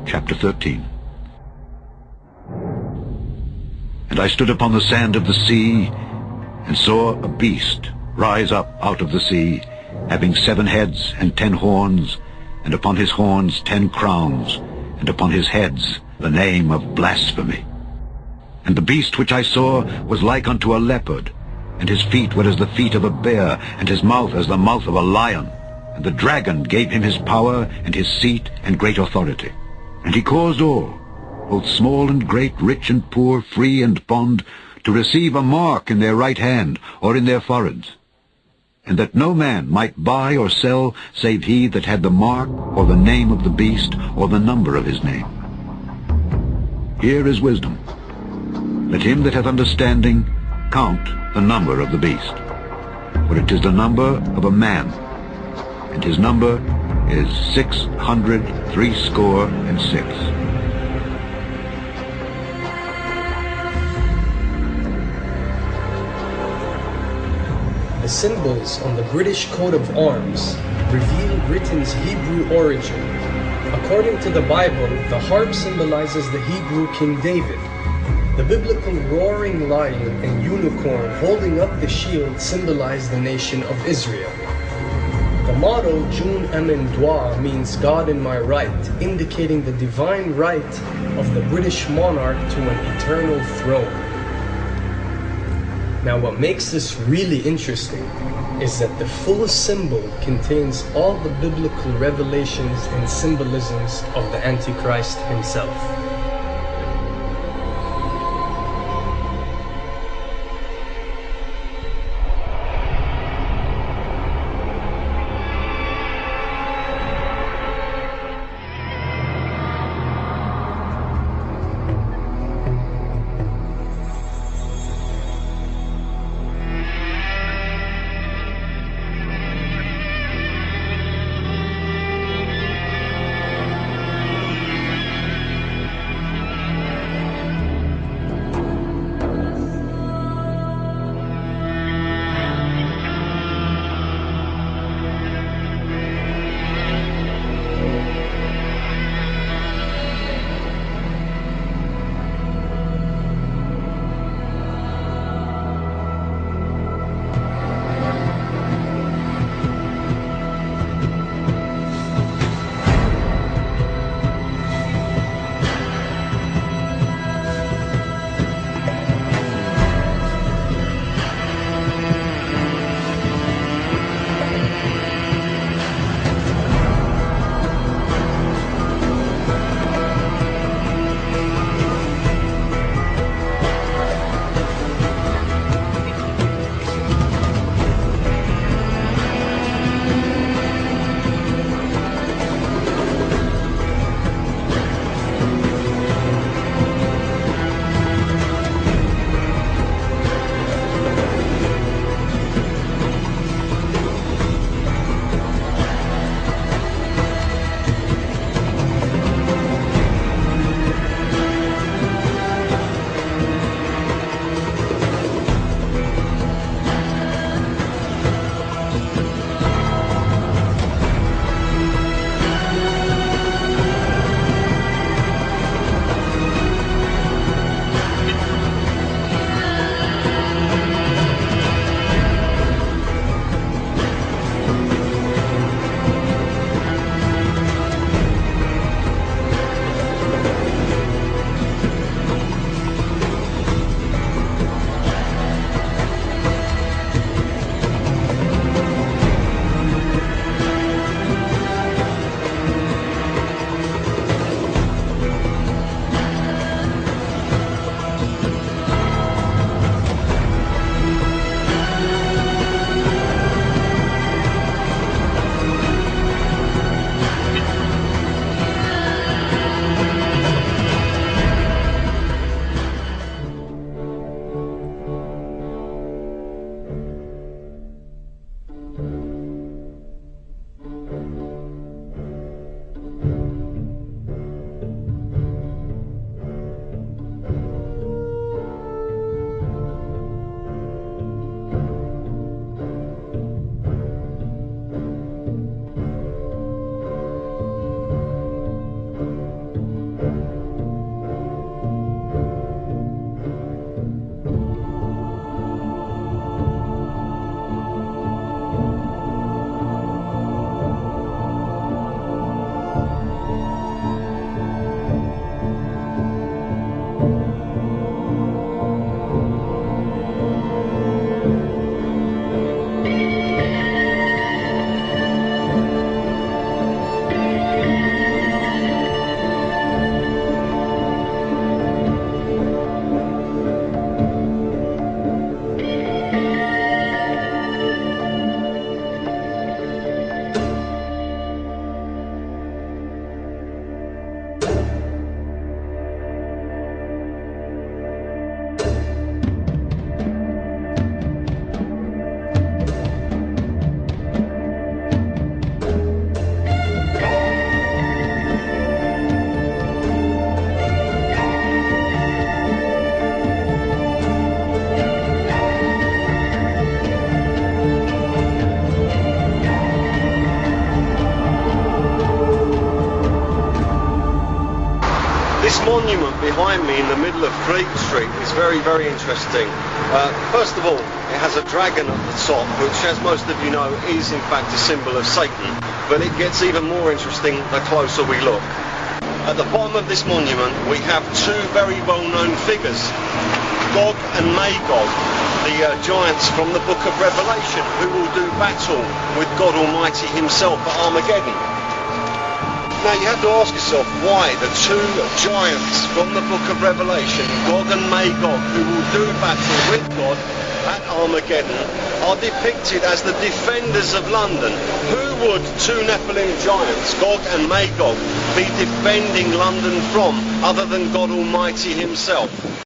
chapter 13. And I stood upon the sand of the sea, and saw a beast rise up out of the sea, having 7 heads and 10 horns, and upon his horns 10 crowns, and upon his heads the name of blasphemy. And the beast which I saw was like unto a leopard, and his feet were as the feet of a bear, and his mouth as the mouth of a lion. And the dragon gave him his power, and his seat, and great authority. And he caused all, both small and great, rich and poor, free and bond, to receive a mark in their right hand, or in their foreheads, and that no man might buy or sell, save he that had the mark, or the name of the beast, or the number of his name. Here is wisdom. Let him that hath understanding count the number of the beast, for it is the number of a man, and his number is 666. The symbols on the British coat of arms reveal Britain's Hebrew origin. According to the Bible, the harp symbolizes the Hebrew King David. The biblical roaring lion and unicorn holding up the shield symbolize the nation of Israel. The motto Jun Amen Dwa means God in my right, indicating the divine right of the British monarch to an eternal throne. Now what makes this really interesting is that the full symbol contains all the biblical revelations and symbolisms of the Antichrist himself. This monument behind me in the middle of Fleet Street is very, very interesting. First of all, it has a dragon at the top, which, as most of you know, is in fact a symbol of Satan. But it gets even more interesting the closer we look. At the bottom of this monument, we have two very well-known figures, Gog and Magog, the giants from the book of Revelation, who will do battle with God Almighty himself at Armageddon. Now you have to ask yourself why the two giants from the book of Revelation, Gog and Magog, who will do battle with God at Armageddon, are depicted as the defenders of London. Who would two Nephilim giants, Gog and Magog, be defending London from, other than God Almighty himself?